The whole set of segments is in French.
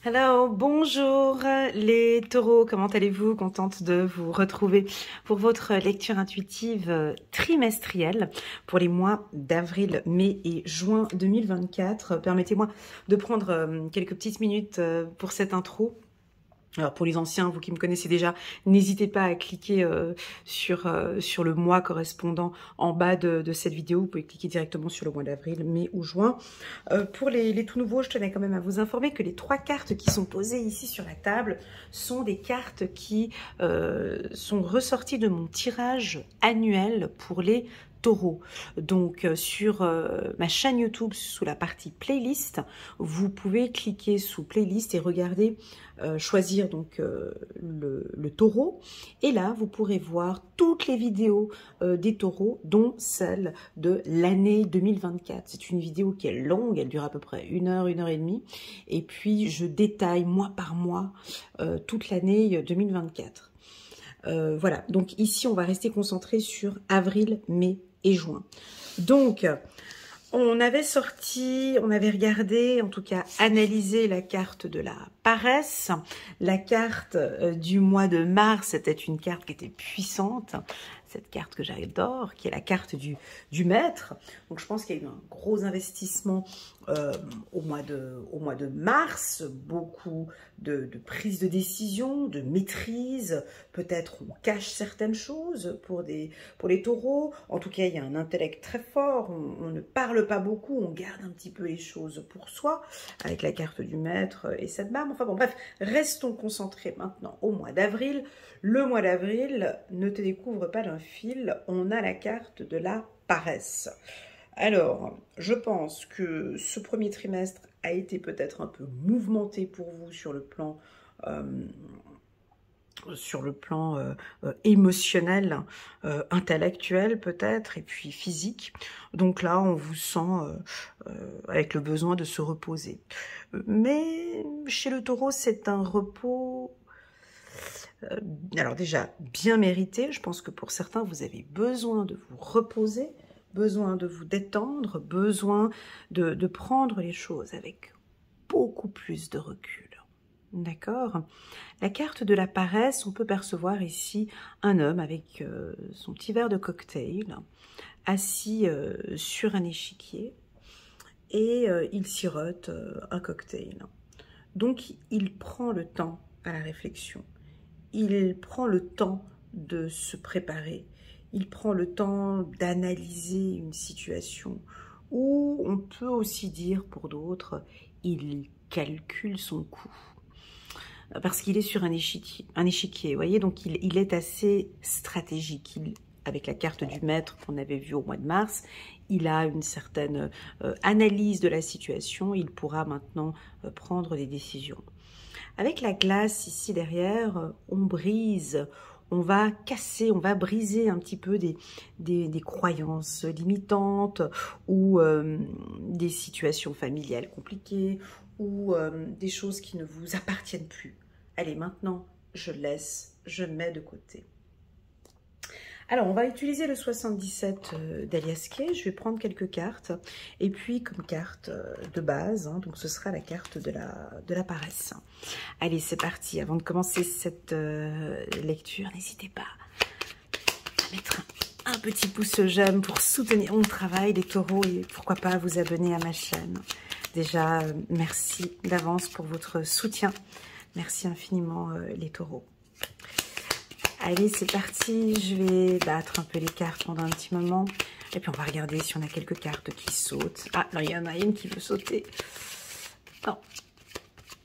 Hello, bonjour les taureaux, comment allez-vous? Contente de vous retrouver pour votre lecture intuitive trimestrielle pour les mois d'avril, mai et juin 2024. Permettez-moi de prendre quelques petites minutes pour cette intro. Alors pour les anciens, vous qui me connaissez déjà, n'hésitez pas à cliquer sur le mois correspondant en bas de cette vidéo. Vous pouvez cliquer directement sur le mois d'avril, mai ou juin. Pour les tout nouveaux, je tenais quand même à vous informer que les 3 cartes qui sont posées ici sur la table sont des cartes qui sont ressorties de mon tirage annuel pour les taureaux. Donc sur ma chaîne YouTube, sous la partie playlist, vous pouvez cliquer sous playlist et regarder, choisir donc le taureau. Et là, vous pourrez voir toutes les vidéos des taureaux, dont celle de l'année 2024. C'est une vidéo qui est longue, elle dure à peu près 1 heure, 1 heure et demie. Et puis, je détaille mois par mois toute l'année 2024. Voilà, donc ici, on va rester concentré sur avril, mai et juin. Donc, on avait regardé, en tout cas analysé la carte de la paresse. La carte du mois de mars, c'était une carte qui était puissante. Cette carte que j'adore, qui est la carte du maître. Donc je pense qu'il y a eu un gros investissement au mois de mars, beaucoup de prise de décision, de maîtrise. Peut-être on cache certaines choses pour les taureaux. En tout cas, il y a un intellect très fort. On ne parle pas beaucoup, on garde un petit peu les choses pour soi, avec la carte du maître et cette barbe. Enfin bon, bref, restons concentrés maintenant au mois d'avril. Le mois d'avril ne te découvre pas d'un fil, on a la carte de la paresse. Alors, je pense que ce premier trimestre a été peut-être un peu mouvementé pour vous sur le plan émotionnel, intellectuel peut-être, et puis physique. Donc là, on vous sent avec le besoin de se reposer. Mais chez le taureau, c'est un repos... alors déjà, bien mérité. Je pense que pour certains, vous avez besoin de vous reposer, besoin de vous détendre, besoin de prendre les choses avec beaucoup plus de recul. D'accord? La carte de la paresse, on peut percevoir ici un homme avec son petit verre de cocktail, assis sur un échiquier, et il sirote un cocktail. Donc, il prend le temps à la réflexion. Il prend le temps de se préparer. Il prend le temps d'analyser une situation. Ou on peut aussi dire pour d'autres, il calcule son coût. Parce qu'il est sur un échiquier, vous voyez, donc il est assez stratégique. Avec la carte du maître qu'on avait vue au mois de mars, il a une certaine analyse de la situation, il pourra maintenant prendre des décisions. Avec la glace ici derrière, on brise, on va casser, on va briser un petit peu des croyances limitantes ou des situations familiales compliquées ou des choses qui ne vous appartiennent plus. Allez, maintenant, je laisse, je mets de côté. Alors, on va utiliser le 77 d'Alias Kay. Je vais prendre quelques cartes. Et puis, comme carte de base, hein, donc ce sera la carte de la paresse. Allez, c'est parti. Avant de commencer cette lecture, n'hésitez pas à mettre un petit pouce j'aime pour soutenir mon travail, les taureaux, et pourquoi pas vous abonner à ma chaîne. Déjà, merci d'avance pour votre soutien. Merci infiniment, les taureaux. Allez, c'est parti. Je vais battre un peu les cartes pendant un petit moment. Et puis, on va regarder si on a quelques cartes qui sautent. Ah, non, il y en a une qui veut sauter. Non,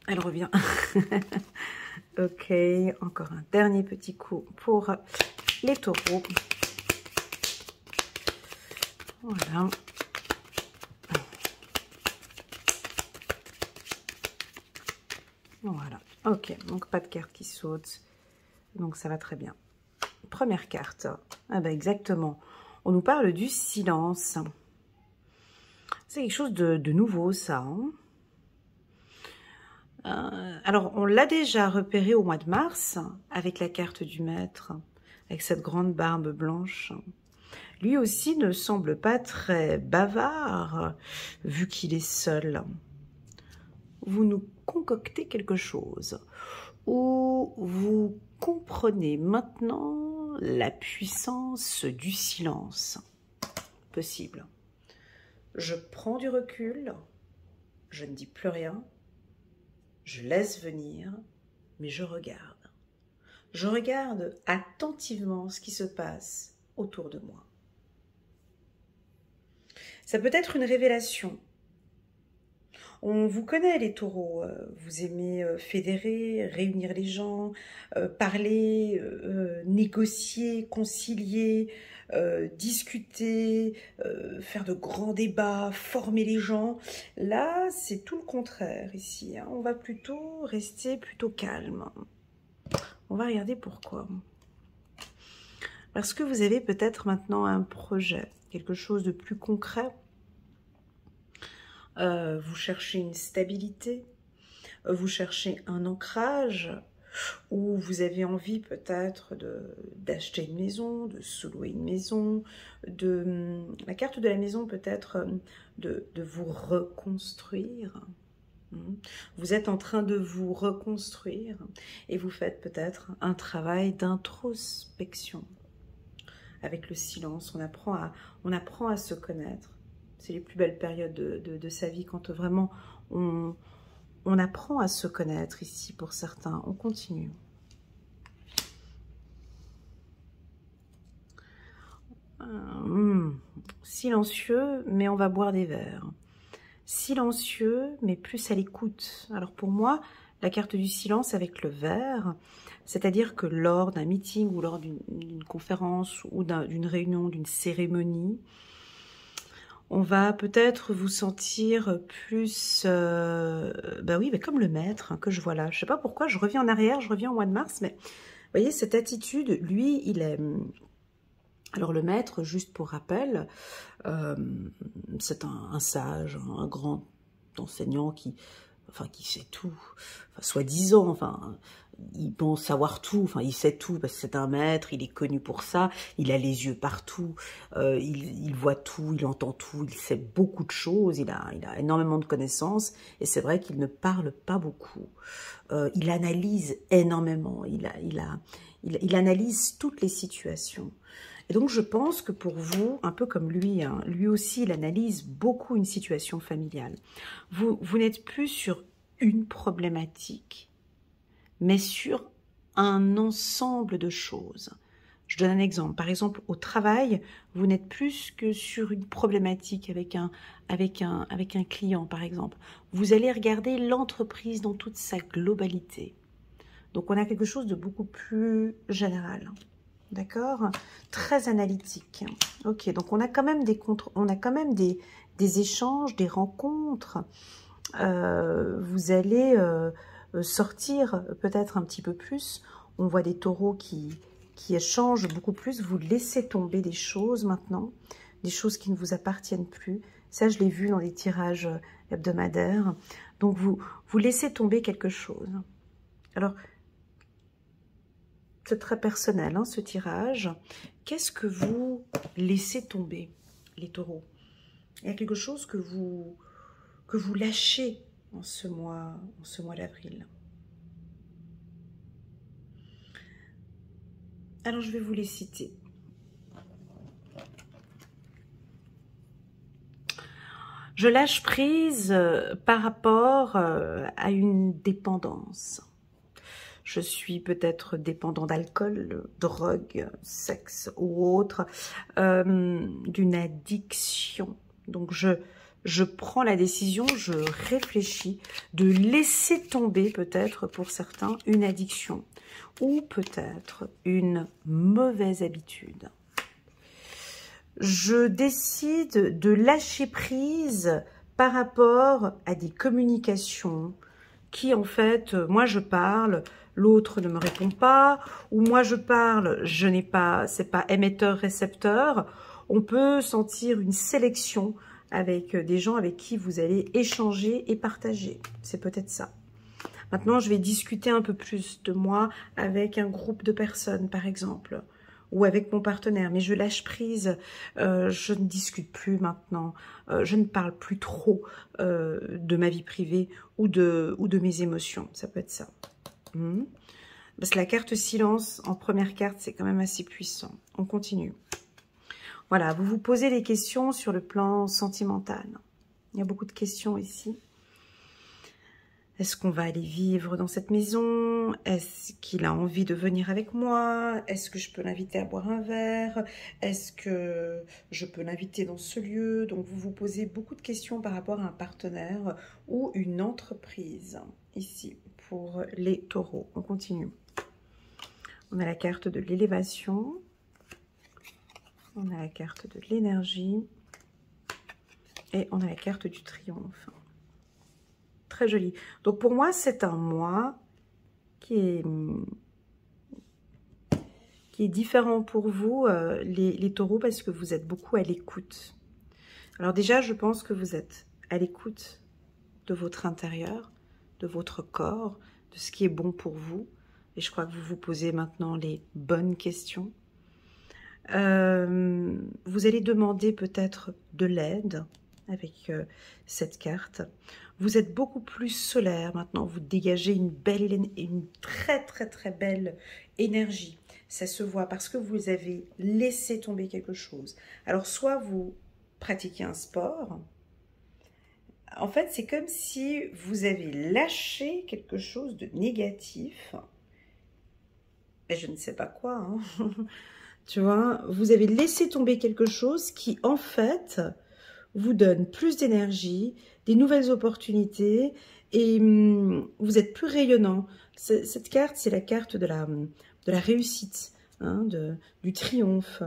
elle revient. Ok, encore un dernier petit coup pour les taureaux. Voilà. Voilà. Ok, donc pas de carte qui saute. Donc ça va très bien. Première carte. Ah ben exactement. On nous parle du silence. C'est quelque chose de nouveau, ça. Hein. Alors, on l'a déjà repéré au mois de mars, avec la carte du maître, avec cette grande barbe blanche. Lui aussi ne semble pas très bavard, vu qu'il est seul. Vous nous concocter quelque chose où vous comprenez maintenant la puissance du silence. Possible. Je prends du recul, je ne dis plus rien, je laisse venir, mais je regarde. Je regarde attentivement ce qui se passe autour de moi. Ça peut être une révélation. On vous connaît les taureaux, vous aimez fédérer, réunir les gens, parler, négocier, concilier, discuter, faire de grands débats, former les gens. Là, c'est tout le contraire ici, hein. On va plutôt rester plutôt calme. On va regarder pourquoi. Parce que vous avez peut-être maintenant un projet, quelque chose de plus concret. Vous cherchez une stabilité, vous cherchez un ancrage, ou vous avez envie peut-être d'acheter une maison, de se louer une maison, la carte de la maison peut-être de vous reconstruire. Vous êtes en train de vous reconstruire et vous faites peut-être un travail d'introspection. Avec le silence, on apprend à se connaître. C'est les plus belles périodes de sa vie, quand vraiment on apprend à se connaître ici pour certains. On continue. Silencieux, mais on va boire des verres. Silencieux, mais plus à l'écoute. Alors pour moi, la carte du silence avec le verre, c'est-à-dire que lors d'un meeting ou lors d'une conférence ou d'une réunion, d'une cérémonie, on va peut-être vous sentir plus, comme le maître que je vois là. Je ne sais pas pourquoi, je reviens en arrière, je reviens au mois de mars, mais vous voyez, cette attitude, lui, il est... Alors le maître, juste pour rappel, c'est un sage, un grand enseignant qui sait tout, soi-disant, il pense savoir tout, il sait tout parce que c'est un maître, il est connu pour ça, il a les yeux partout, il voit tout, il entend tout, il sait beaucoup de choses, il a énormément de connaissances, et c'est vrai qu'il ne parle pas beaucoup. Il analyse énormément, il analyse toutes les situations. Et donc je pense que pour vous, un peu comme lui, hein, lui aussi il analyse beaucoup une situation familiale. Vous n'êtes plus sur une problématique, mais sur un ensemble de choses. Je donne un exemple. Par exemple, au travail, vous n'êtes plus que sur une problématique avec un client, par exemple. Vous allez regarder l'entreprise dans toute sa globalité. Donc on a quelque chose de beaucoup plus général. D'accord? Très analytique. Ok, donc on a quand même des échanges, des rencontres. Vous allez sortir peut-être un petit peu plus. On voit des taureaux qui échangent beaucoup plus. Vous laissez tomber des choses maintenant, des choses qui ne vous appartiennent plus. Ça, je l'ai vu dans les tirages hebdomadaires. Donc, vous laissez tomber quelque chose. Alors, c'est très personnel, hein, ce tirage. Qu'est-ce que vous laissez tomber, les taureaux? Il y a quelque chose que vous lâchez en ce mois d'avril. Alors, je vais vous les citer. Je lâche prise par rapport à une dépendance. Je suis peut-être dépendant d'alcool, drogue, sexe ou autre, d'une addiction. Donc, je prends la décision, je réfléchis de laisser tomber peut-être pour certains une addiction ou peut-être une mauvaise habitude. Je décide de lâcher prise par rapport à des communications qui en fait, moi je parle, l'autre ne me répond pas, ou moi je parle, c'est pas émetteur-récepteur. On peut sentir une sélection avec des gens avec qui vous allez échanger et partager. C'est peut-être ça. Maintenant, je vais discuter un peu plus de moi avec un groupe de personnes, par exemple, ou avec mon partenaire, mais je lâche prise, je ne discute plus maintenant, je ne parle plus trop de ma vie privée ou de mes émotions, ça peut être ça. Parce que la carte silence, en première carte, c'est quand même assez puissant. On continue. Voilà, vous vous posez des questions sur le plan sentimental. Il y a beaucoup de questions ici. Est-ce qu'on va aller vivre dans cette maison? Est-ce qu'il a envie de venir avec moi? Est-ce que je peux l'inviter à boire un verre? Est-ce que je peux l'inviter dans ce lieu? Donc, vous vous posez beaucoup de questions par rapport à un partenaire ou une entreprise, ici, pour les taureaux. On continue. On a la carte de l'élévation. On a la carte de l'énergie. Et on a la carte du triomphe. Très joli. Donc pour moi, c'est un mois qui est différent pour vous, les taureaux, parce que vous êtes beaucoup à l'écoute. Alors déjà, je pense que vous êtes à l'écoute de votre intérieur, de votre corps, de ce qui est bon pour vous. Et je crois que vous vous posez maintenant les bonnes questions. Vous allez demander peut-être de l'aide avec cette carte. Vous êtes beaucoup plus solaire maintenant, vous dégagez une très belle énergie. Ça se voit parce que vous avez laissé tomber quelque chose. Alors soit vous pratiquez un sport, en fait c'est comme si vous avez lâché quelque chose de négatif, et je ne sais pas quoi, hein. Tu vois, vous avez laissé tomber quelque chose qui en fait vous donne plus d'énergie, des nouvelles opportunités et vous êtes plus rayonnant. Cette carte, c'est la carte de la réussite, hein, du triomphe.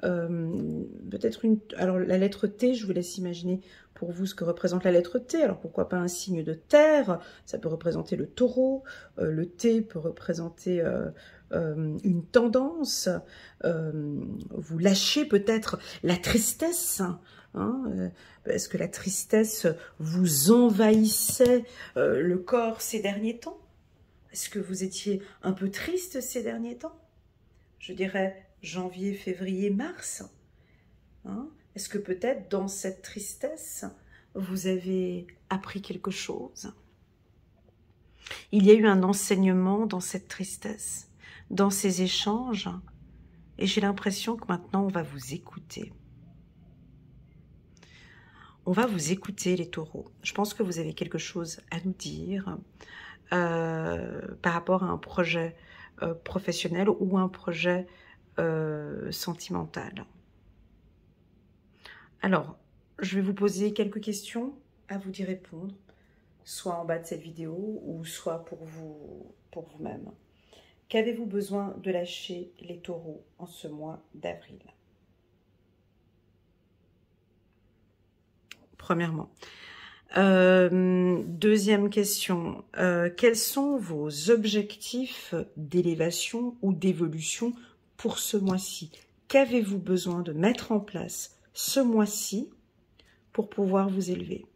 Peut-être alors la lettre T, je vous laisse imaginer pour vous ce que représente la lettre T. Alors pourquoi pas un signe de terre? Ça peut représenter le taureau. Le T peut représenter une tendance. Vous lâchez peut-être la tristesse. Hein, est-ce que la tristesse vous envahissait le corps ces derniers temps? Est-ce que vous étiez un peu triste ces derniers temps? Je dirais janvier, février, mars. Hein? Est-ce que peut-être dans cette tristesse, vous avez appris quelque chose? Il y a eu un enseignement dans cette tristesse, dans ces échanges, et j'ai l'impression que maintenant on va vous écouter. On va vous écouter, les taureaux. Je pense que vous avez quelque chose à nous dire par rapport à un projet professionnel ou un projet sentimental. Alors, je vais vous poser quelques questions, à vous d'y répondre, soit en bas de cette vidéo ou soit pour vous-même. Qu'avez-vous besoin de lâcher, les taureaux, en ce mois d'avril? Premièrement. Deuxième question, quels sont vos objectifs d'élévation ou d'évolution pour ce mois-ci? Qu'avez-vous besoin de mettre en place ce mois-ci pour pouvoir vous élever?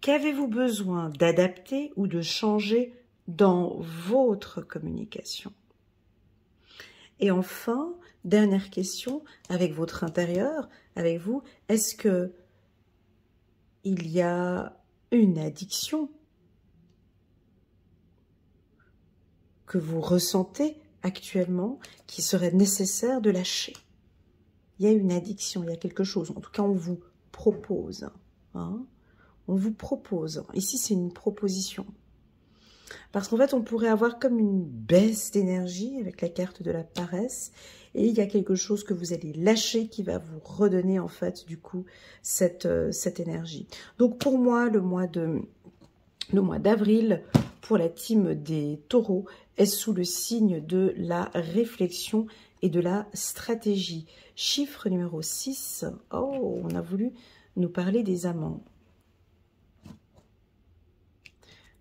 Qu'avez-vous besoin d'adapter ou de changer dans votre communication? Et enfin, dernière question, avec votre intérieur, avec vous, est-ce que il y a une addiction que vous ressentez actuellement qui serait nécessaire de lâcher? Il y a une addiction, il y a quelque chose. En tout cas, on vous propose. Hein, on vous propose. Ici, c'est une proposition. Parce qu'en fait, on pourrait avoir comme une baisse d'énergie avec la carte de la paresse. Et il y a quelque chose que vous allez lâcher qui va vous redonner, en fait, du coup, cette énergie. Donc, pour moi, le mois d'avril, pour la team des taureaux, est sous le signe de la réflexion et de la stratégie. Chiffre numéro 6. Oh, on a voulu nous parler des amants.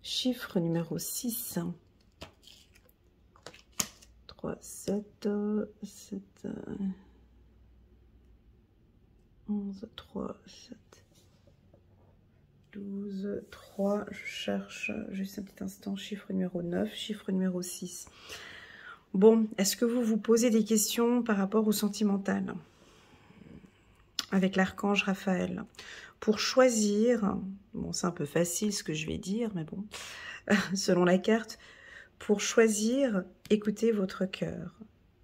Chiffre numéro 6. 3, 7, 7, 11, 3, 7, 12, 3. Je cherche juste un petit instant. Chiffre numéro 9, chiffre numéro 6. Bon, est-ce que vous vous posez des questions par rapport au sentimental? Avec l'archange Raphaël. Pour choisir, bon c'est un peu facile ce que je vais dire, mais bon, selon la carte, pour choisir, écoutez votre cœur.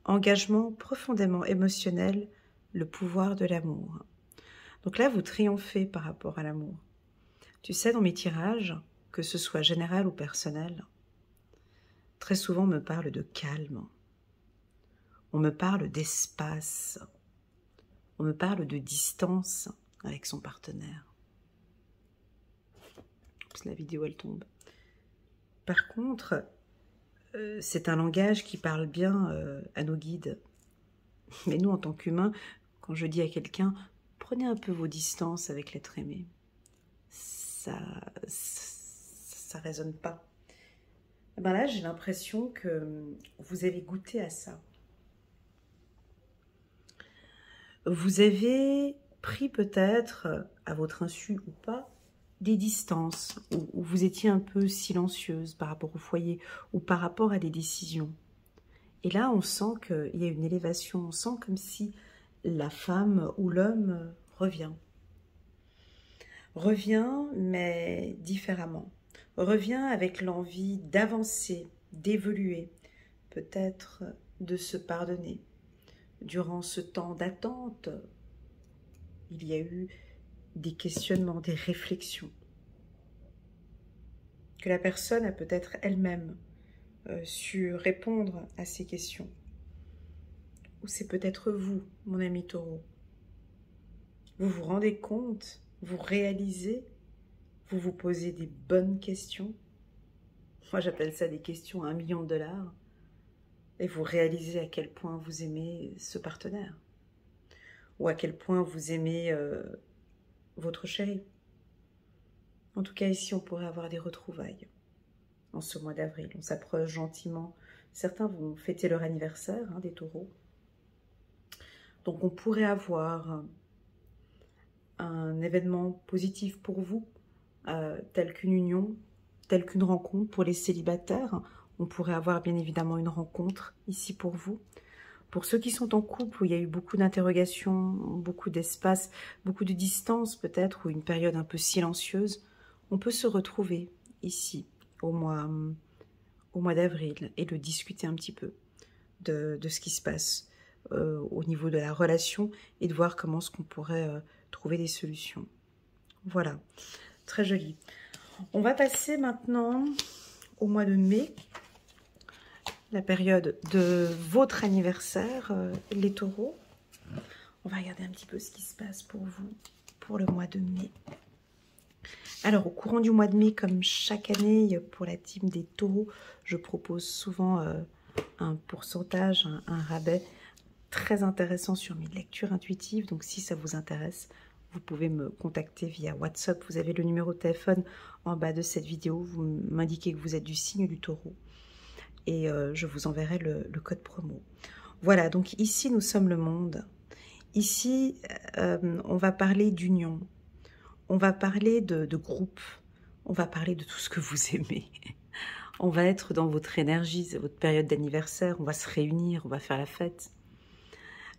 Engagement profondément émotionnel, le pouvoir de l'amour. Donc là, vous triomphez par rapport à l'amour. Tu sais, dans mes tirages, que ce soit général ou personnel, très souvent on me parle de calme, on me parle d'espace, on me parle de distance avec son partenaire. Oups, la vidéo elle tombe. Par contre, c'est un langage qui parle bien à nos guides. Mais nous, en tant qu'humains, quand je dis à quelqu'un, prenez un peu vos distances avec l'être aimé, ça résonne pas. Et ben là, j'ai l'impression que vous avez goûté à ça. Vous avez pris peut-être, à votre insu ou pas, des distances, où vous étiez un peu silencieuse par rapport au foyer, ou par rapport à des décisions. Et là, on sent qu'il y a une élévation, on sent comme si la femme ou l'homme revient. Revient, mais différemment. Revient avec l'envie d'avancer, d'évoluer, peut-être de se pardonner. Durant ce temps d'attente, il y a eu des questionnements, des réflexions. Que la personne a peut-être elle-même su répondre à ces questions. Ou c'est peut-être vous, mon ami Taureau. Vous vous rendez compte, vous réalisez, vous vous posez des bonnes questions. Moi, j'appelle ça des questions à $1 million. Et vous réalisez à quel point vous aimez ce partenaire. Ou à quel point vous aimez votre chéri. En tout cas, ici, on pourrait avoir des retrouvailles. En ce mois d'avril, on s'approche gentiment. Certains vont fêter leur anniversaire, hein, des taureaux. Donc, on pourrait avoir un événement positif pour vous, tel qu'une union, tel qu'une rencontre pour les célibataires. On pourrait avoir bien évidemment une rencontre ici pour vous. Pour ceux qui sont en couple, où il y a eu beaucoup d'interrogations, beaucoup d'espace, beaucoup de distance peut-être, ou une période un peu silencieuse, on peut se retrouver ici au mois d'avril et le discuter un petit peu de ce qui se passe au niveau de la relation et de voir comment est-ce qu'on pourrait trouver des solutions. Voilà, très joli. On va passer maintenant au mois de mai, la période de votre anniversaire, les taureaux. On va regarder un petit peu ce qui se passe pour vous, pour le mois de mai. Alors, au courant du mois de mai, comme chaque année, pour la team des taureaux, je propose souvent un pourcentage, un rabais très intéressant sur mes lectures intuitives. Donc, si ça vous intéresse, vous pouvez me contacter via WhatsApp. Vous avez le numéro de téléphone en bas de cette vidéo. Vous m'indiquez que vous êtes du signe du taureau. Et je vous enverrai le code promo. Voilà, donc ici, nous sommes le monde. Ici, on va parler d'union. On va parler de groupe. On va parler de tout ce que vous aimez. On va être dans votre énergie, c'est votre période d'anniversaire. On va se réunir, on va faire la fête.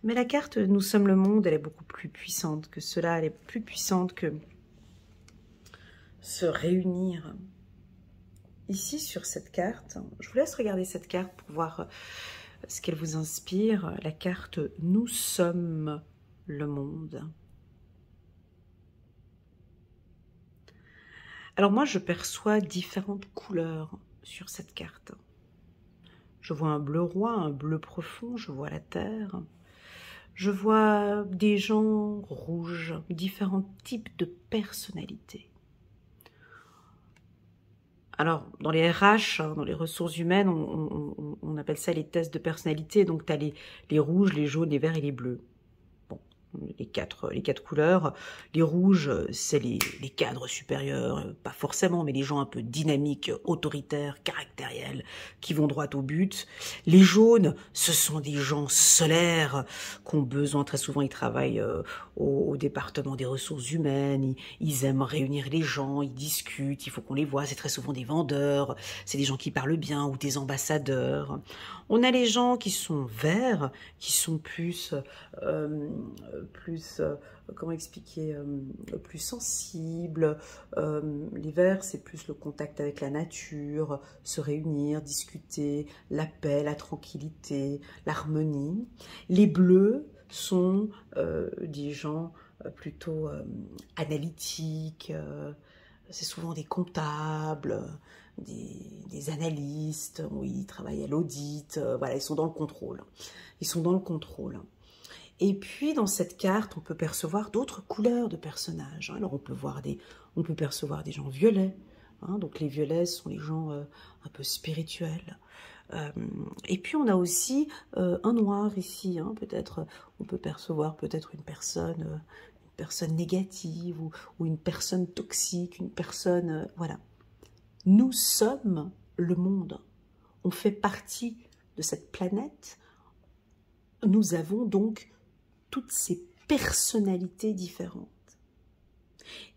Mais la carte « Nous sommes le monde », elle est beaucoup plus puissante que cela. Elle est plus puissante que se réunir. Ici, sur cette carte, je vous laisse regarder cette carte pour voir ce qu'elle vous inspire. La carte « Nous sommes le monde ». Alors moi, je perçois différentes couleurs sur cette carte. Je vois un bleu roi, un bleu profond, je vois la terre. Je vois des gens rouges, différents types de personnalités. Alors, dans les RH, dans les ressources humaines, on appelle ça les tests de personnalité. Donc, tu as les rouges, les jaunes, les verts et les bleus. Bon, les quatre couleurs. Les rouges, c'est les cadres supérieurs, pas forcément, mais les gens un peu dynamiques, autoritaires, caractériels, qui vont droit au but. Les jaunes, ce sont des gens solaires qui ont besoin, très souvent ils travaillent au département des ressources humaines, ils aiment réunir les gens, ils discutent, il faut qu'on les voit, c'est très souvent des vendeurs, c'est des gens qui parlent bien ou des ambassadeurs. On a les gens qui sont verts, qui sont plus comment expliquer, plus sensibles. Les verts, c'est plus le contact avec la nature, se réunir, discuter, la paix, la tranquillité, l'harmonie. Les bleus sont des gens plutôt analytiques, c'est souvent des comptables, des analystes, oui, ils travaillent à l'audit, voilà, ils sont dans le contrôle. Ils sont dans le contrôle. Et puis, dans cette carte, on peut percevoir d'autres couleurs de personnages. Alors, on peut percevoir des gens violets. Hein, donc, les violets sont les gens un peu spirituels. Et puis, on a aussi un noir ici. Hein, peut-être, on peut percevoir peut-être une personne négative ou une personne toxique, une personne... voilà. Nous sommes le monde. On fait partie de cette planète. Nous avons donc toutes ces personnalités différentes.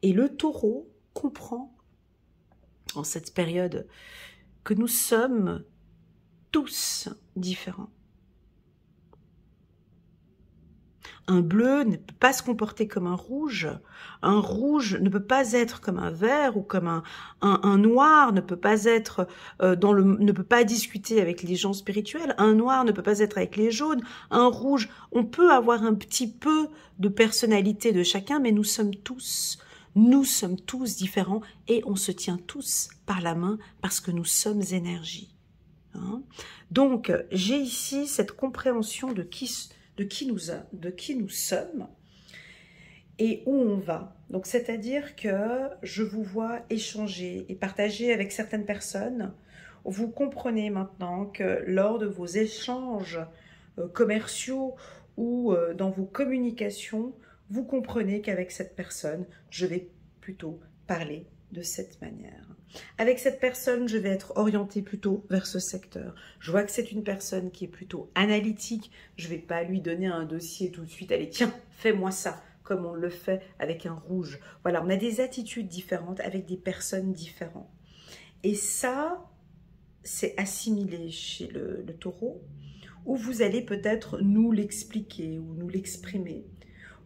Et le taureau comprend, en cette période, que nous sommes tous différents. Un bleu ne peut pas se comporter comme un rouge ne peut pas être comme un vert ou comme un noir ne peut pas être ne peut pas discuter avec les gens spirituels, un noir ne peut pas être avec les jaunes, un rouge, on peut avoir un petit peu de personnalité de chacun, mais nous sommes tous différents et on se tient tous par la main parce que nous sommes énergie. Hein? Donc, j'ai ici cette compréhension de qui nous sommes et où on va. Donc, c'est-à-dire que je vous vois échanger et partager avec certaines personnes. Vous comprenez maintenant que lors de vos échanges commerciaux ou dans vos communications, vous comprenez qu'avec cette personne, je vais plutôt parler de cette manière. Avec cette personne, je vais être orientée plutôt vers ce secteur. Je vois que c'est une personne qui est plutôt analytique. Je ne vais pas lui donner un dossier tout de suite. Allez, tiens, fais-moi ça, comme on le fait avec un rouge. Voilà, on a des attitudes différentes avec des personnes différentes. Et ça, c'est assimilé chez le taureau, où vous allez peut-être nous l'expliquer ou nous l'exprimer,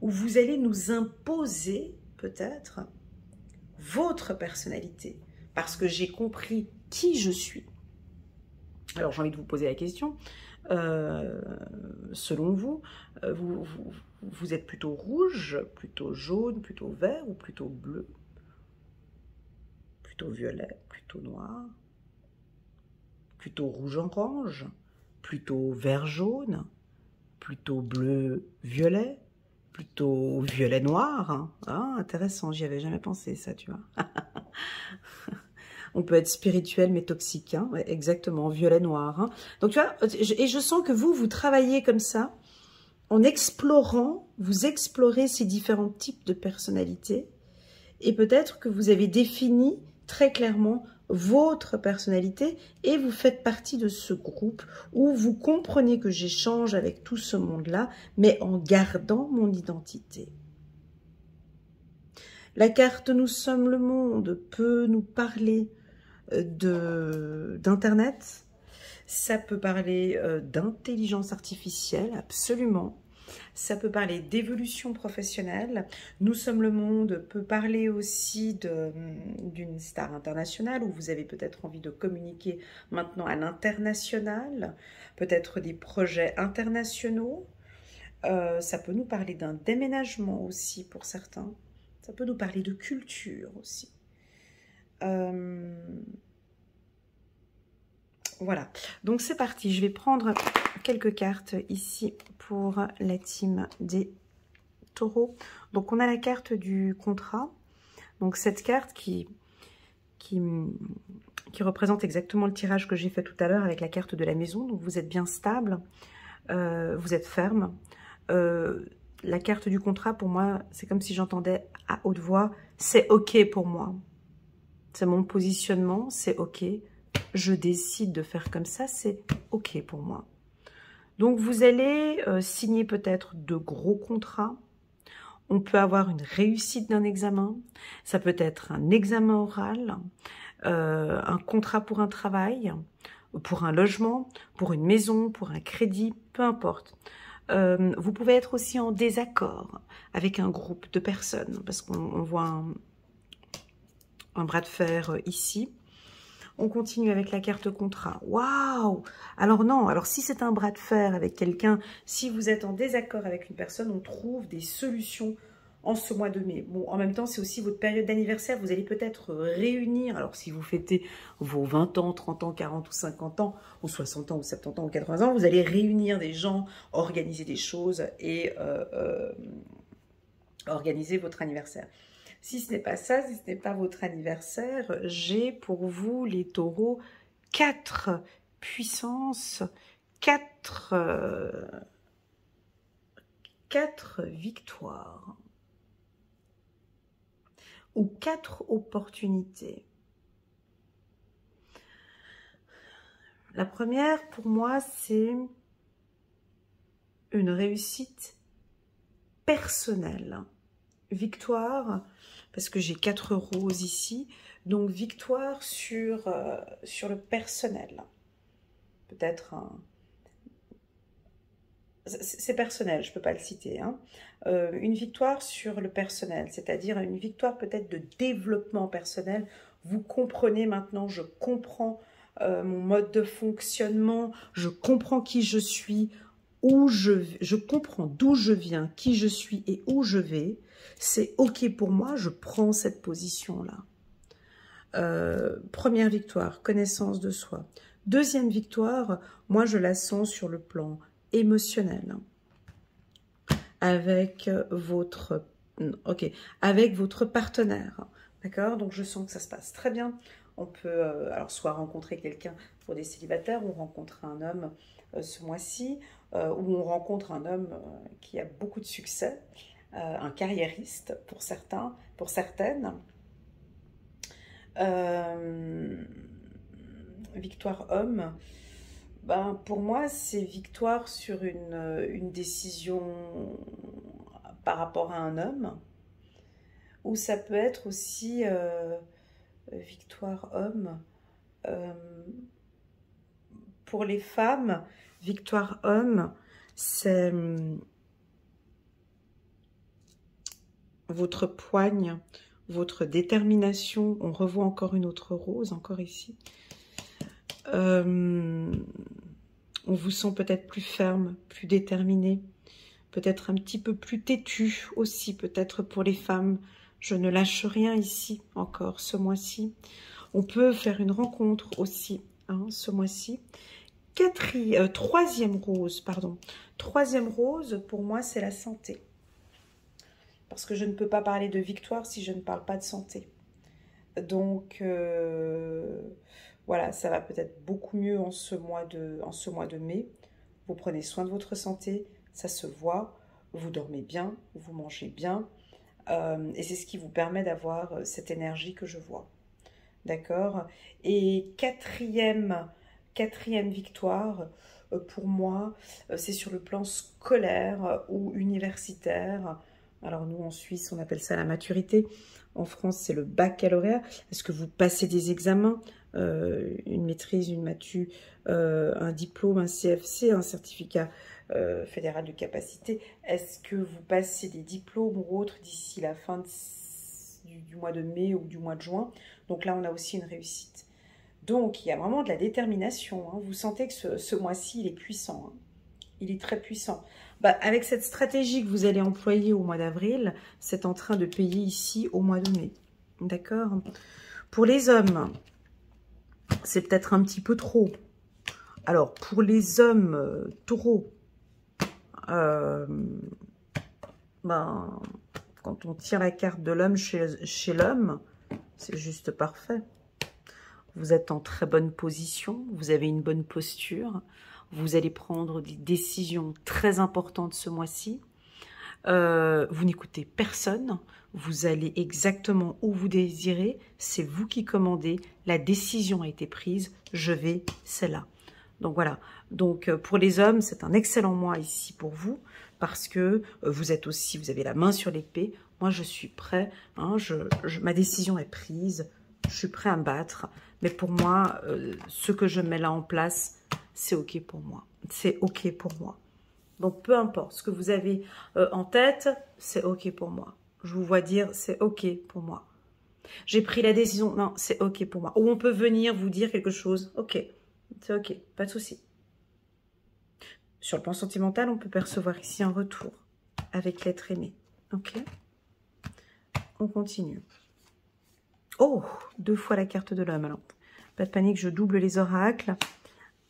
où vous allez nous imposer peut-être votre personnalité, parce que j'ai compris qui je suis. Alors j'ai envie de vous poser la question, selon vous, vous êtes plutôt rouge, plutôt jaune, plutôt vert ou plutôt bleu, plutôt violet, plutôt noir, plutôt rouge-orange, plutôt vert-jaune, plutôt bleu-violet, plutôt violet-noir. Hein. Ah, intéressant, j'y avais jamais pensé ça, tu vois. On peut être spirituel mais toxique, hein. Ouais, exactement, violet-noir. Hein. Donc tu vois, et je sens que vous travaillez comme ça, en explorant, vous explorez ces différents types de personnalités, et peut-être que vous avez défini très clairement votre personnalité et vous faites partie de ce groupe où vous comprenez que j'échange avec tout ce monde-là, mais en gardant mon identité. La carte « Nous sommes le monde » peut nous parler d'Internet, ça peut parler d'intelligence artificielle, absolument. Ça peut parler d'évolution professionnelle. Nous sommes le monde peut parler aussi d'une star internationale où vous avez peut-être envie de communiquer maintenant à l'international, peut-être des projets internationaux. Ça peut nous parler d'un déménagement aussi pour certains. Ça peut nous parler de culture aussi. Voilà, donc c'est parti, je vais prendre quelques cartes ici pour la team des taureaux. Donc on a la carte du contrat, donc cette carte qui représente exactement le tirage que j'ai fait tout à l'heure avec la carte de la maison. Donc vous êtes bien stable, vous êtes ferme, la carte du contrat, pour moi, c'est comme si j'entendais à haute voix, c'est OK pour moi. C'est mon positionnement, c'est OK. Je décide de faire comme ça, c'est OK pour moi. Donc, vous allez signer peut-être de gros contrats. On peut avoir une réussite d'un examen. Ça peut être un examen oral, un contrat pour un travail, pour un logement, pour une maison, pour un crédit, peu importe. Vous pouvez être aussi en désaccord avec un groupe de personnes, parce qu'on voit un bras de fer ici. On continue avec la carte contrat. Waouh! Alors non, alors si c'est un bras de fer avec quelqu'un, si vous êtes en désaccord avec une personne, on trouve des solutions en ce mois de mai. Bon, en même temps, c'est aussi votre période d'anniversaire. Vous allez peut-être réunir, alors si vous fêtez vos 20 ans, 30 ans, 40 ou 50 ans, ou 60 ans, ou 70 ans, ou 80 ans, vous allez réunir des gens, organiser des choses et organiser votre anniversaire. Si ce n'est pas ça, si ce n'est pas votre anniversaire, j'ai pour vous, les taureaux, 4 puissances, 4 victoires ou 4 opportunités. La première, pour moi, c'est une réussite personnelle. Victoire, parce que j'ai 4 roses ici, donc victoire sur le personnel. Peut-être un... C'est personnel, je ne peux pas le citer. Hein. Une victoire sur le personnel, c'est-à-dire une victoire peut-être de développement personnel. Vous comprenez maintenant, je comprends mon mode de fonctionnement, je comprends qui je suis, je comprends d'où je viens, qui je suis et où je vais. C'est OK pour moi, je prends cette position-là. Première victoire, connaissance de soi. Deuxième victoire, moi je la sens sur le plan émotionnel. Avec votre partenaire. D'accord? Donc je sens que ça se passe très bien. On peut alors soit rencontrer quelqu'un pour des célibataires, ou rencontrer un homme ce mois-ci, ou on rencontre un homme qui a beaucoup de succès, un carriériste pour certains, pour certaines. Victoire homme, ben, pour moi c'est victoire sur une décision par rapport à un homme, ou ça peut être aussi victoire homme. Pour les femmes, victoire homme, c'est votre poigne, votre détermination. On revoit encore une autre rose, encore ici. On vous sent peut-être plus ferme, plus déterminé, peut-être un petit peu plus têtu aussi, peut-être pour les femmes. Je ne lâche rien ici encore ce mois-ci. On peut faire une rencontre aussi hein, ce mois-ci. Troisième rose, pour moi, c'est la santé. Parce que je ne peux pas parler de victoire si je ne parle pas de santé. Donc, voilà, ça va peut-être beaucoup mieux en ce mois de mai. Vous prenez soin de votre santé, ça se voit, vous dormez bien, vous mangez bien. Et c'est ce qui vous permet d'avoir cette énergie que je vois. D'accord? Et quatrième victoire, pour moi, c'est sur le plan scolaire ou universitaire. Alors nous, en Suisse, on appelle ça la maturité. En France, c'est le baccalauréat. Est-ce que vous passez des examens, une maîtrise, une matu, un diplôme, un CFC, un certificat fédéral de capacité? Est-ce que vous passez des diplômes ou autres d'ici la fin du mois de mai ou du mois de juin? Donc là, on a aussi une réussite. Donc, il y a vraiment de la détermination. Hein. Vous sentez que ce mois-ci, il est puissant. Hein. Il est très puissant. Bah, avec cette stratégie que vous allez employer au mois d'avril, c'est en train de payer ici au mois de mai. D'accord? Pour les hommes, c'est peut-être un petit peu trop. Alors, pour les hommes taureaux, ben, quand on tire la carte de l'homme chez l'homme, c'est juste parfait. Vous êtes en très bonne position, vous avez une bonne posture, vous allez prendre des décisions très importantes ce mois-ci. Vous n'écoutez personne. Vous allez exactement où vous désirez. C'est vous qui commandez. La décision a été prise. Je vais, c'est là. Donc voilà. Donc pour les hommes, c'est un excellent mois ici pour vous parce que vous êtes aussi, vous avez la main sur l'épée. Moi, je suis prêt. Hein, ma décision est prise. Je suis prêt à me battre. Mais pour moi, ce que je mets là en place, c'est OK pour moi. C'est OK pour moi. Donc, peu importe ce que vous avez en tête, c'est OK pour moi. Je vous vois dire, c'est OK pour moi. J'ai pris la décision, non, c'est OK pour moi. Ou on peut venir vous dire quelque chose, OK, c'est OK, pas de souci. Sur le plan sentimental, on peut percevoir ici un retour avec l'être aimé. OK. On continue. Oh, 2 fois la carte de l'homme. Alors, pas de panique, je double les oracles.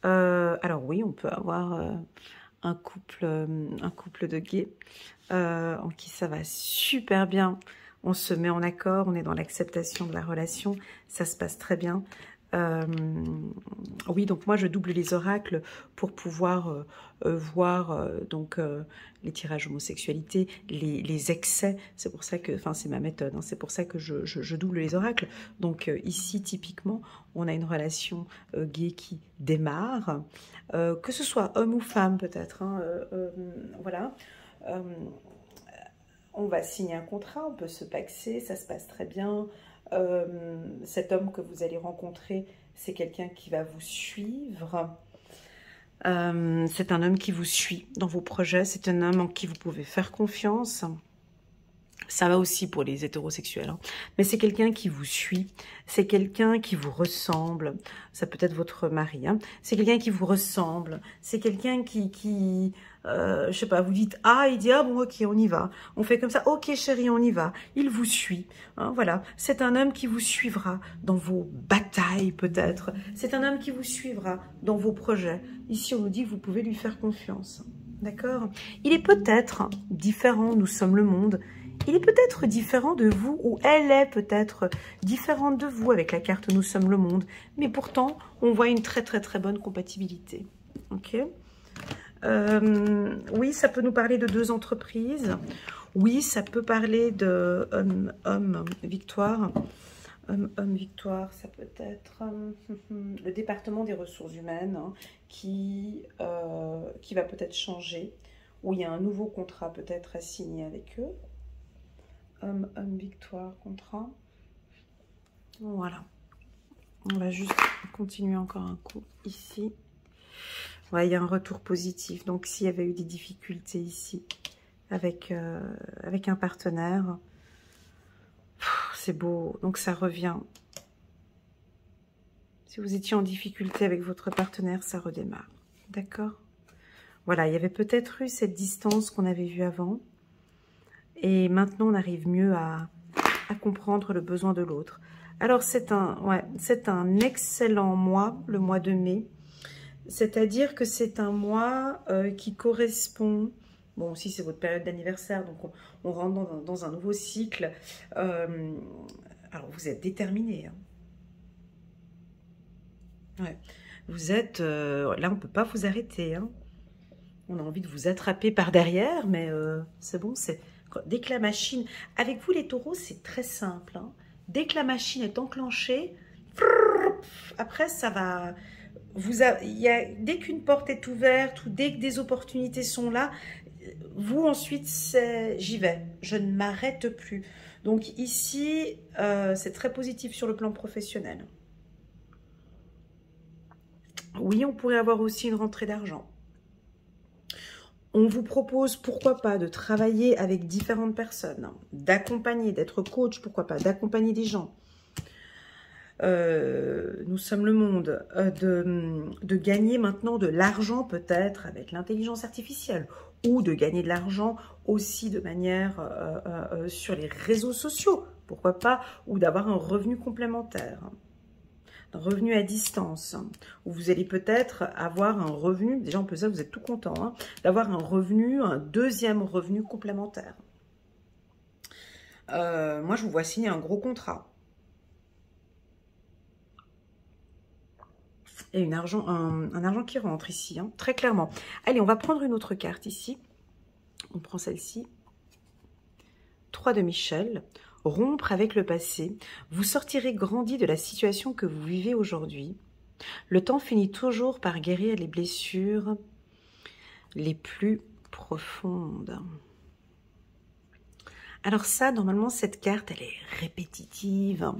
Alors oui, on peut avoir un couple de gays en qui ça va super bien. On se met en accord, on est dans l'acceptation de la relation, ça se passe très bien. Oui, donc moi je double les oracles pour pouvoir voir donc les tirages homosexualité, les excès. C'est pour ça que, enfin c'est ma méthode, hein, c'est pour ça que je double les oracles. Donc ici typiquement, on a une relation gay qui démarre, que ce soit homme ou femme peut-être. Hein, voilà. On va signer un contrat, on peut se paxer, ça se passe très bien. Cet homme que vous allez rencontrer, c'est quelqu'un qui va vous suivre. C'est un homme qui vous suit dans vos projets. C'est un homme en qui vous pouvez faire confiance. Ça va aussi pour les hétérosexuels, hein. Mais c'est quelqu'un qui vous suit, c'est quelqu'un qui vous ressemble, ça peut être votre mari, hein. C'est quelqu'un qui vous ressemble, c'est quelqu'un qui je sais pas, vous dites ah, il dit ah bon ok on y va, on fait comme ça, ok chérie on y va, il vous suit, hein, voilà, c'est un homme qui vous suivra dans vos batailles peut-être, c'est un homme qui vous suivra dans vos projets. Ici on nous dit que vous pouvez lui faire confiance, d'accord? Il est peut-être différent, nous sommes le monde. Il est peut-être différent de vous, ou elle est peut-être différente de vous avec la carte Nous sommes le monde. Mais pourtant, on voit une très très très bonne compatibilité. Ok. Oui, ça peut nous parler de 2 entreprises. Oui, ça peut parler de homme victoire. Homme victoire, ça peut être le département des ressources humaines, hein, qui va peut-être changer. Où il y a un nouveau contrat peut-être à signer avec eux. Homme victoire, contrat. Voilà. On va juste continuer encore un coup ici. Ouais, il y a un retour positif. Donc, s'il y avait eu des difficultés ici avec un partenaire, c'est beau. Donc, ça revient. Si vous étiez en difficulté avec votre partenaire, ça redémarre. D'accord? Voilà, il y avait peut-être eu cette distance qu'on avait vue avant. Et maintenant, on arrive mieux à comprendre le besoin de l'autre. Alors, c'est un excellent mois, le mois de mai. C'est-à-dire que c'est un mois qui correspond... Bon, aussi, c'est votre période d'anniversaire, donc on rentre dans un nouveau cycle. Alors, vous êtes déterminé. Hein. Ouais. Vous êtes... là, on ne peut pas vous arrêter. Hein. On a envie de vous attraper par derrière, mais c'est bon, c'est... Dès que la machine... Avec vous, les taureaux, c'est très simple. Hein. Dès que la machine est enclenchée, après, ça va... dès qu'une porte est ouverte ou dès que des opportunités sont là, vous, ensuite, j'y vais. Je ne m'arrête plus. Donc ici, c'est très positif sur le plan professionnel. Oui, on pourrait avoir aussi une rentrée d'argent. On vous propose, pourquoi pas, de travailler avec différentes personnes, d'accompagner, d'être coach, pourquoi pas, d'accompagner des gens. Nous sommes le monde, de gagner maintenant de l'argent peut-être avec l'intelligence artificielle ou de gagner de l'argent aussi de manière sur les réseaux sociaux, pourquoi pas, ou d'avoir un revenu complémentaire. Un revenu à distance, où vous allez peut-être avoir un revenu, déjà en plus ça vous êtes tout content, hein, d'avoir un revenu, un deuxième revenu complémentaire. Moi je vous vois signer un gros contrat. Et un argent qui rentre ici, hein, très clairement. Allez, on va prendre une autre carte ici. On prend celle-ci. 3 de Michel, rompre avec le passé. Vous sortirez grandi de la situation que vous vivez aujourd'hui. Le temps finit toujours par guérir les blessures les plus profondes. Alors ça, normalement, cette carte, elle est répétitive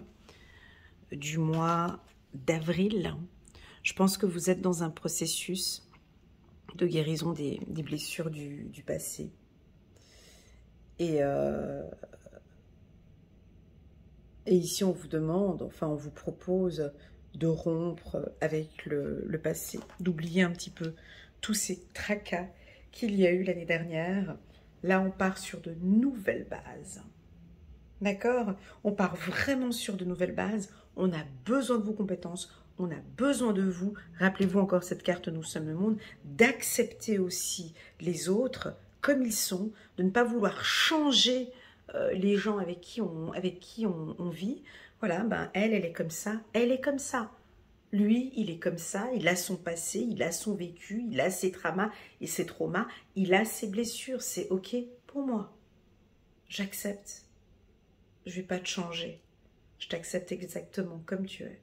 du mois d'avril. Je pense que vous êtes dans un processus de guérison des blessures du passé. Et ici, on vous demande, enfin, on vous propose de rompre avec le passé, d'oublier un petit peu tous ces tracas qu'il y a eu l'année dernière. Là, on part sur de nouvelles bases. D'accord? On part vraiment sur de nouvelles bases. On a besoin de vos compétences. On a besoin de vous. Rappelez-vous encore cette carte « Nous sommes le monde », d'accepter aussi les autres comme ils sont, de ne pas vouloir changer les gens avec qui on vit. Voilà, ben elle est comme ça, elle est comme ça. Lui, il est comme ça, il a son passé, il a son vécu, il a ses traumas et ses traumas, il a ses blessures. C'est OK pour moi. J'accepte. Je ne vais pas te changer. Je t'accepte exactement comme tu es.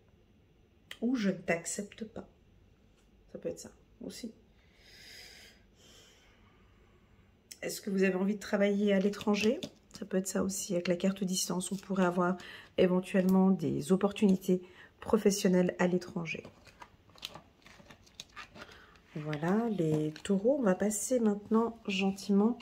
Ou je ne t'accepte pas. Ça peut être ça aussi. Est-ce que vous avez envie de travailler à l'étranger? Ça peut être ça aussi. Avec la carte distance, on pourrait avoir éventuellement des opportunités professionnelles à l'étranger. Voilà, les taureaux. On va passer maintenant gentiment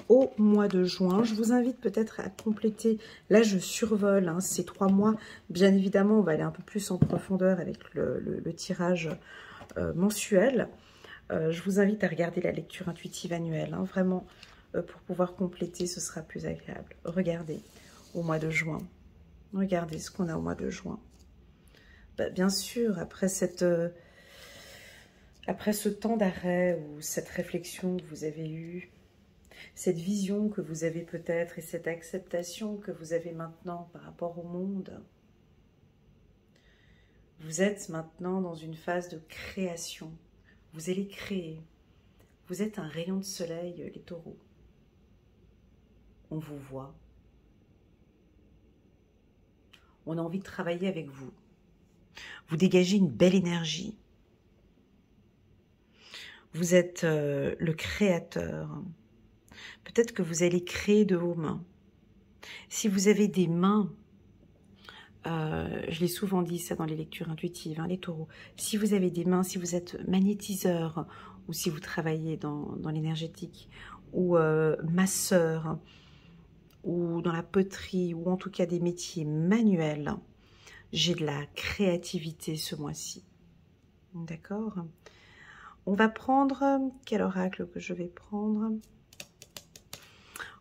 au mois de juin. Je vous invite peut-être à compléter. Là, je survole ces 3 mois. Bien évidemment, on va aller un peu plus en profondeur avec le tirage mensuel. Je vous invite à regarder la lecture intuitive annuelle. Vraiment, pour pouvoir compléter, ce sera plus agréable. Regardez au mois de juin. Regardez ce qu'on a au mois de juin. Bien sûr, après ce temps d'arrêt ou cette réflexion que vous avez eue, cette vision que vous avez peut-être et cette acceptation que vous avez maintenant par rapport au monde, vous êtes maintenant dans une phase de création. Vous allez créer. Vous êtes un rayon de soleil, les taureaux. On vous voit. On a envie de travailler avec vous. Vous dégagez une belle énergie. Vous êtes le créateur. Peut-être que vous allez créer de vos mains. Si vous avez des mains, je l'ai souvent dit ça dans les lectures intuitives, les taureaux. Si vous avez des mains, si vous êtes magnétiseur, ou si vous travaillez dans l'énergétique, ou masseur, ou dans la poterie, ou en tout cas des métiers manuels, j'ai de la créativité ce mois-ci. D'accord? On va prendre, quel oracle que je vais prendre?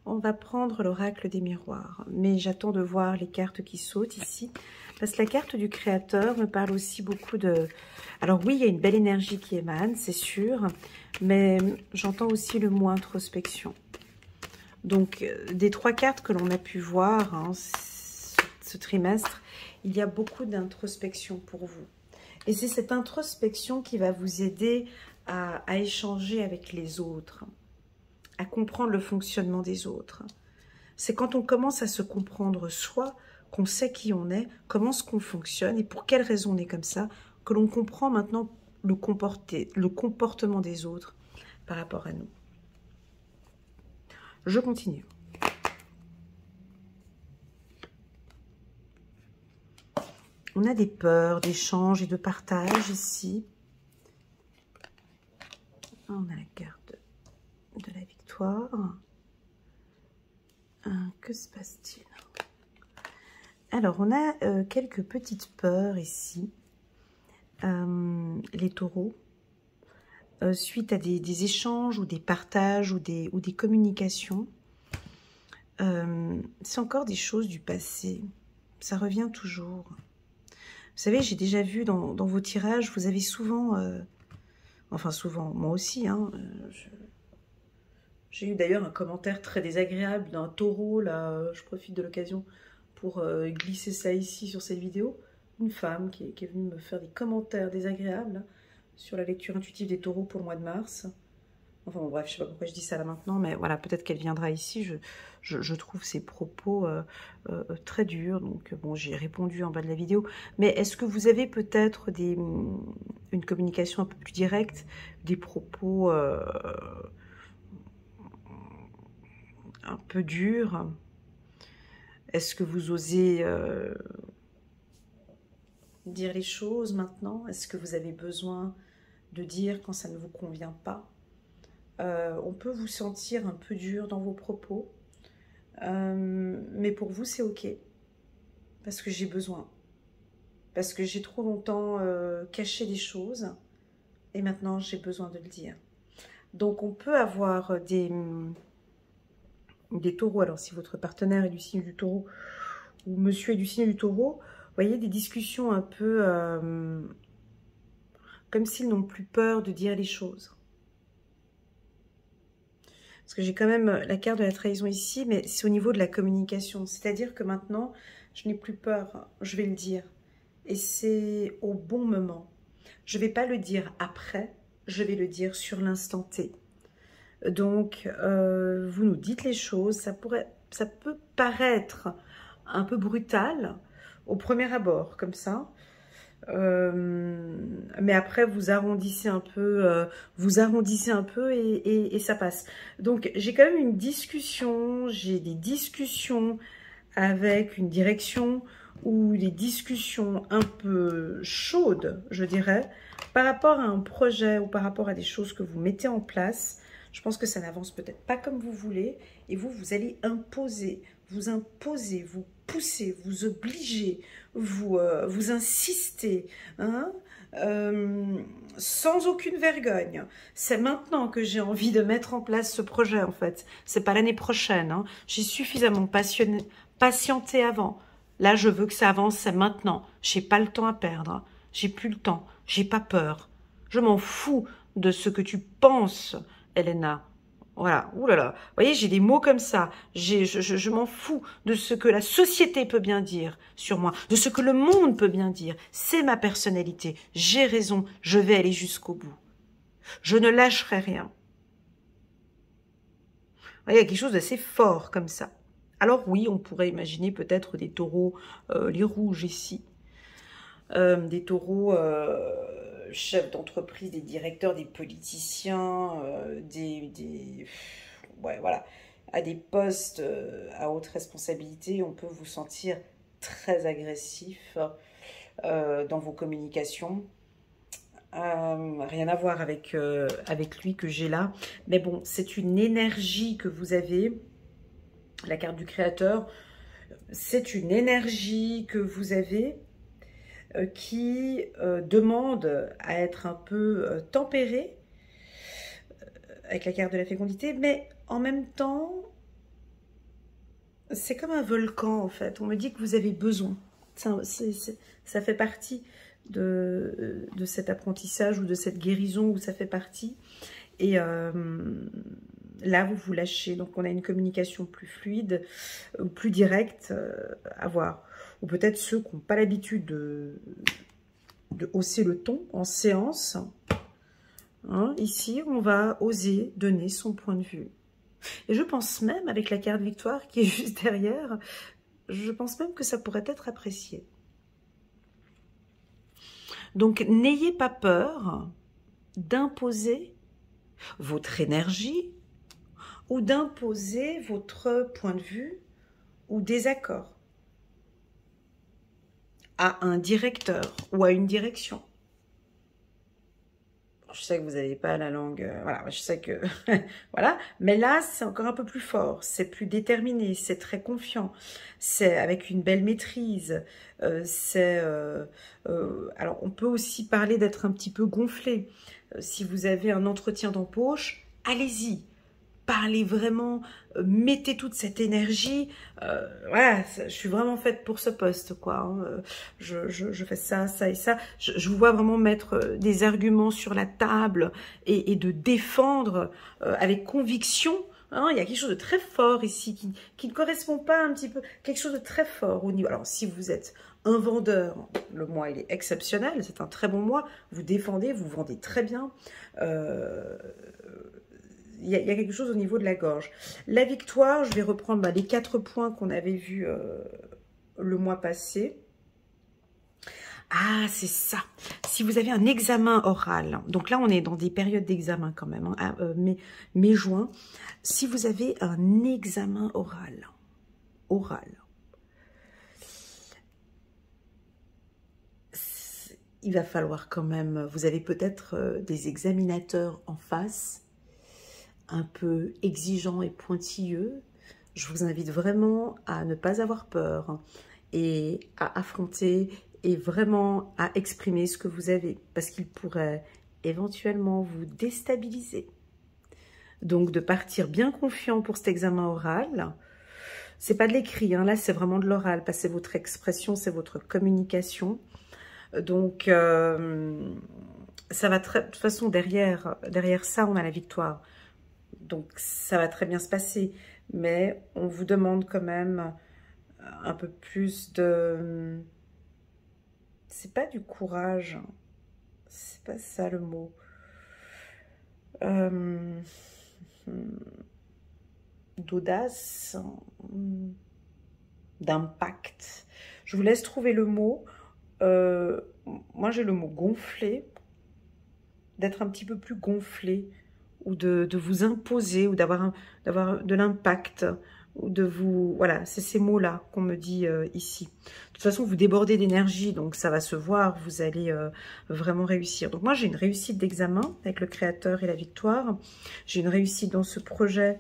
On va prendre l'oracle des miroirs. Mais j'attends de voir les cartes qui sautent ici. Parce que la carte du créateur me parle aussi beaucoup de... Alors oui, il y a une belle énergie qui émane, c'est sûr. Mais j'entends aussi le mot introspection. Donc, des 3 cartes que l'on a pu voir ce trimestre, il y a beaucoup d'introspection pour vous. Et c'est cette introspection qui va vous aider à échanger avec les autres, à comprendre le fonctionnement des autres. C'est quand on commence à se comprendre soi, qu'on sait qui on est, comment est-ce qu'on fonctionne et pour quelles raisons on est comme ça, que l'on comprend maintenant le comportement des autres par rapport à nous. Je continue. On a des peurs, d'échange et de partage ici. On a la carte de la victoire. Que se passe-t-il? Alors, on a quelques petites peurs ici. Les taureaux. Suite à des échanges ou des partages ou des communications. C'est encore des choses du passé. Ça revient toujours. Vous savez, j'ai déjà vu dans vos tirages, vous avez souvent... enfin, souvent, moi aussi, j'ai eu d'ailleurs un commentaire très désagréable d'un taureau, là, je profite de l'occasion pour glisser ça ici sur cette vidéo. Une femme qui est venue me faire des commentaires désagréables sur la lecture intuitive des taureaux pour le mois de mars, Enfin bon, bref, je sais pas pourquoi je dis ça là maintenant, mais voilà, peut-être qu'elle viendra ici. Je trouve ses propos très durs, donc bon, j'ai répondu en bas de la vidéo. Mais est-ce que vous avez peut-être une communication un peu plus directe, des propos un peu durs? Est-ce que vous osez dire les choses maintenant? Est-ce que vous avez besoin de dire quand ça ne vous convient pas? On peut vous sentir un peu dur dans vos propos, mais pour vous c'est ok, parce que j'ai besoin, parce que j'ai trop longtemps caché des choses, et maintenant j'ai besoin de le dire. Donc on peut avoir des taureaux, alors si votre partenaire est du signe du taureau, ou monsieur est du signe du taureau, vous voyez des discussions un peu comme s'ils n'ont plus peur de dire les choses. Parce que j'ai quand même la carte de la trahison ici, mais c'est au niveau de la communication. C'est-à-dire que maintenant, je n'ai plus peur, je vais le dire. Et c'est au bon moment. Je ne vais pas le dire après, je vais le dire sur l'instant T. Donc, vous nous dites les choses, ça peut paraître un peu brutal au premier abord, comme ça. Mais après vous arrondissez un peu et ça passe. Donc j'ai quand même une discussion, j'ai des discussions avec une direction ou des discussions un peu chaudes, je dirais, par rapport à un projet ou par rapport à des choses que vous mettez en place. Je pense que ça n'avance peut-être pas comme vous voulez et vous allez imposer, vous poussez, vous obligez, vous insistez, hein, sans aucune vergogne. C'est maintenant que j'ai envie de mettre en place ce projet, en fait. C'est pas l'année prochaine. Hein. J'ai suffisamment patienté avant. Là, je veux que ça avance, c'est maintenant. J'ai pas le temps à perdre. J'ai plus le temps. J'ai pas peur. Je m'en fous de ce que tu penses, Elena. Voilà, oulala. Vous voyez, j'ai des mots comme ça. Je m'en fous de ce que la société peut bien dire sur moi, de ce que le monde peut bien dire. C'est ma personnalité. J'ai raison. Je vais aller jusqu'au bout. Je ne lâcherai rien. Vous voyez, il y a quelque chose d'assez fort comme ça. Alors oui, on pourrait imaginer peut-être des taureaux, les rouges ici. Des taureaux chefs d'entreprise, des directeurs, des politiciens, ouais, voilà, à des postes à haute responsabilité, on peut vous sentir très agressif dans vos communications. Rien à voir avec lui que j'ai là. Mais bon, c'est une énergie que vous avez, la carte du créateur, c'est une énergie que vous avez qui demande à être un peu tempérée avec la carte de la fécondité, mais en même temps, c'est comme un volcan en fait. On me dit que vous avez besoin. Ça fait partie de cet apprentissage ou de cette guérison où ça fait partie. Et là, vous vous lâchez. Donc, on a une communication plus fluide ou plus directe à voir. Ou peut-être ceux qui n'ont pas l'habitude de hausser le ton en séance. Hein, ici, on va oser donner son point de vue. Et je pense même, avec la carte victoire qui est juste derrière, je pense même que ça pourrait être apprécié. Donc, n'ayez pas peur d'imposer votre énergie ou d'imposer votre point de vue ou désaccord à un directeur ou à une direction. Je sais que vous n'avez pas la langue, voilà, je sais que, voilà, mais là, c'est encore un peu plus fort, c'est plus déterminé, c'est très confiant, c'est avec une belle maîtrise, alors on peut aussi parler d'être un petit peu gonflé. Si vous avez un entretien d'embauche, allez-y. Parlez vraiment, mettez toute cette énergie. Voilà, je suis vraiment faite pour ce poste, quoi. Hein. Je fais ça, ça et ça. Je vous vois vraiment mettre des arguments sur la table et de défendre avec conviction. Hein. Il y a quelque chose de très fort ici qui ne correspond pas un petit peu. Quelque chose de très fort au niveau. Alors, si vous êtes un vendeur, le mois il est exceptionnel, c'est un très bon mois. Vous défendez, vous vendez très bien. il y a quelque chose au niveau de la gorge. La victoire, je vais reprendre les 4 points qu'on avait vus le mois passé. Ah, c'est ça. Si vous avez un examen oral, donc là, on est dans des périodes d'examen quand même, hein, mai, juin. Si vous avez un examen oral, il va falloir quand même, vous avez peut-être des examinateurs en face, un peu exigeants et pointilleux. Je vous invite vraiment à ne pas avoir peur et à affronter et vraiment à exprimer ce que vous avez, parce qu'il pourrait éventuellement vous déstabiliser. Donc de partir bien confiant pour cet examen oral. C'est pas de l'écrit, hein, là c'est vraiment de l'oral, parce que c'est votre expression, c'est votre communication. Donc ça va très, de toute façon derrière ça on a la victoire. Donc ça va très bien se passer, mais on vous demande quand même un peu plus de... C'est pas du courage, c'est pas ça le mot. D'audace, d'impact. Je vous laisse trouver le mot. Moi j'ai le mot gonflé, d'être un petit peu plus gonflé, ou de vous imposer, ou d'avoir de l'impact, ou de vous... Voilà, c'est ces mots-là qu'on me dit ici. De toute façon, vous débordez d'énergie, donc ça va se voir, vous allez vraiment réussir. Donc moi, j'ai une réussite d'examen avec le créateur et la victoire. J'ai une réussite dans ce projet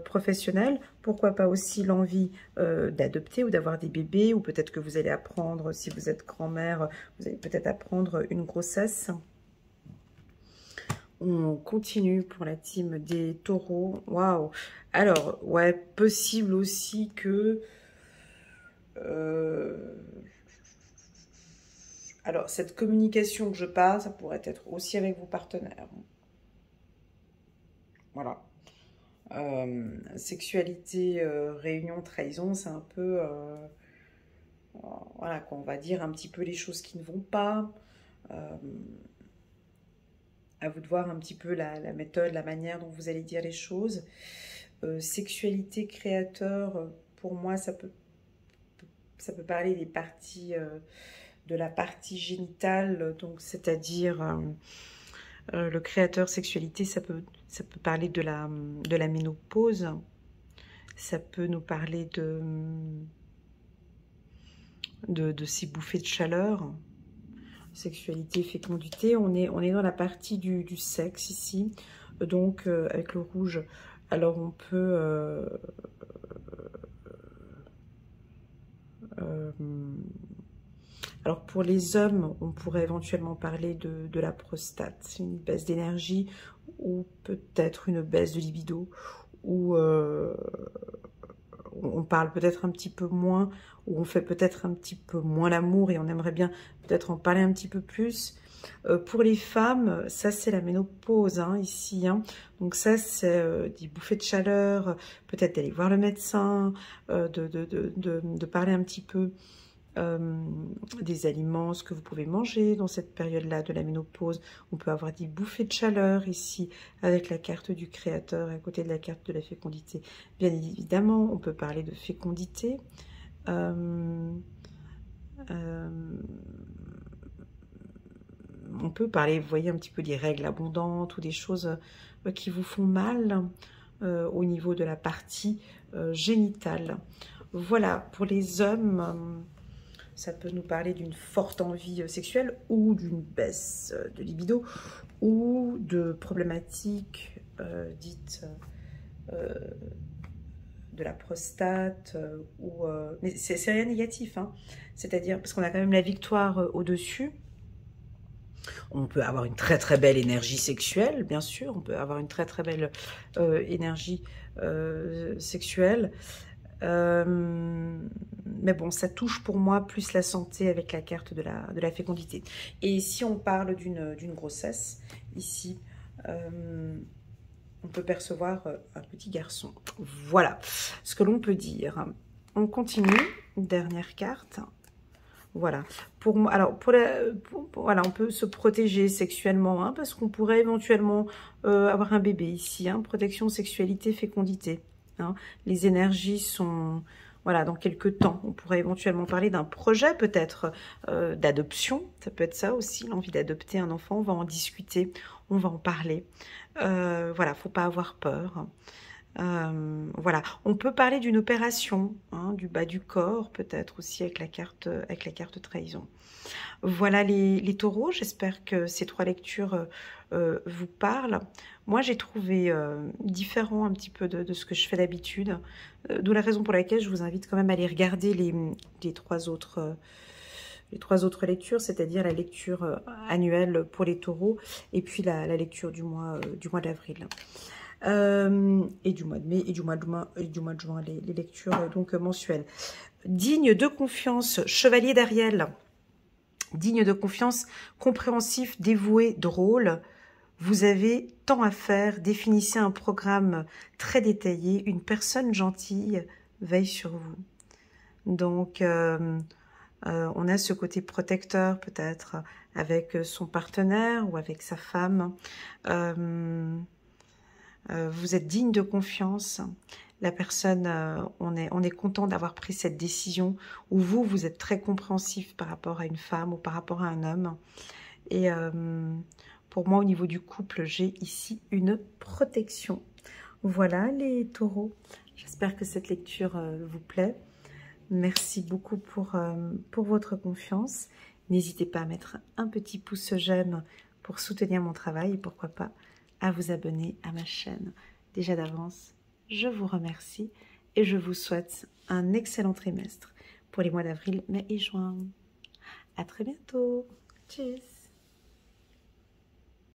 professionnel. Pourquoi pas aussi l'envie d'adopter ou d'avoir des bébés, ou peut-être que vous allez apprendre, si vous êtes grand-mère, vous allez peut-être apprendre une grossesse. On continue pour la team des taureaux. Waouh! Alors, ouais, possible aussi que... Alors, cette communication que je parle, ça pourrait être aussi avec vos partenaires. Voilà. Sexualité, réunion, trahison, c'est un peu... voilà, qu'on va dire un petit peu les choses qui ne vont pas. À vous de voir un petit peu la méthode, la manière dont vous allez dire les choses. Sexualité, créateur, pour moi, ça peut parler des parties, de la partie génitale, donc c'est-à-dire le créateur, sexualité, ça peut parler de la ménopause, ça peut nous parler de ces bouffées de chaleur. Sexualité, fécondité, on est dans la partie du sexe ici, donc avec le rouge. Alors on peut alors pour les hommes, on pourrait éventuellement parler de la prostate, une baisse d'énergie ou peut-être une baisse de libido, ou on parle peut-être un petit peu moins, ou on fait peut-être un petit peu moins l'amour et on aimerait bien peut-être en parler un petit peu plus. Pour les femmes, ça c'est la ménopause hein, ici. Hein. Donc ça c'est des bouffées de chaleur, peut-être d'aller voir le médecin, de parler un petit peu des aliments, ce que vous pouvez manger dans cette période-là de la ménopause. On peut avoir des bouffées de chaleur ici avec la carte du créateur à côté de la carte de la fécondité. Bien évidemment, on peut parler de fécondité. On peut parler, vous voyez, un petit peu des règles abondantes ou des choses qui vous font mal au niveau de la partie génitale. Voilà, pour les hommes... ça peut nous parler d'une forte envie sexuelle ou d'une baisse de libido ou de problématiques dites de la prostate. Mais c'est rien de négatif, hein. C'est-à-dire, parce qu'on a quand même la victoire au-dessus. On peut avoir une très très belle énergie sexuelle, bien sûr. On peut avoir une très très belle énergie sexuelle. Mais bon, ça touche pour moi plus la santé avec la carte de la fécondité. Et si on parle d'une grossesse, ici, on peut percevoir un petit garçon. Voilà ce que l'on peut dire. On continue, dernière carte. Voilà. Pour moi, alors voilà, on peut se protéger sexuellement, hein, parce qu'on pourrait éventuellement avoir un bébé ici. Hein, protection, sexualité, fécondité. Hein. Les énergies sont, voilà, dans quelques temps. On pourrait éventuellement parler d'un projet peut-être d'adoption. Ça peut être ça aussi, l'envie d'adopter un enfant. On va en discuter, on va en parler. Voilà, faut pas avoir peur. Voilà, on peut parler d'une opération, hein, du bas du corps, peut-être aussi avec la carte trahison. Voilà les taureaux, j'espère que ces 3 lectures vous parlent. Moi, j'ai trouvé différent un petit peu de ce que je fais d'habitude, d'où la raison pour laquelle je vous invite quand même à aller regarder les 3 autres... les 3 autres lectures, c'est-à-dire la lecture annuelle pour les taureaux et puis la lecture du mois d'avril. Et du mois de mai et du mois de juin, les lectures donc mensuelles. Digne de confiance, chevalier d'Ariel. Digne de confiance, compréhensif, dévoué, drôle. Vous avez tant à faire, définissez un programme très détaillé. Une personne gentille veille sur vous. Donc, on a ce côté protecteur peut-être avec son partenaire ou avec sa femme. Vous êtes digne de confiance. La personne, on est content d'avoir pris cette décision où vous êtes très compréhensif par rapport à une femme ou par rapport à un homme. Et pour moi, au niveau du couple, j'ai ici une protection. Voilà les taureaux. J'espère que cette lecture vous plaît. Merci beaucoup pour votre confiance. N'hésitez pas à mettre un petit pouce j'aime pour soutenir mon travail et pourquoi pas à vous abonner à ma chaîne. Déjà d'avance, je vous remercie et je vous souhaite un excellent trimestre pour les mois d'avril, mai et juin. À très bientôt. Tchuss.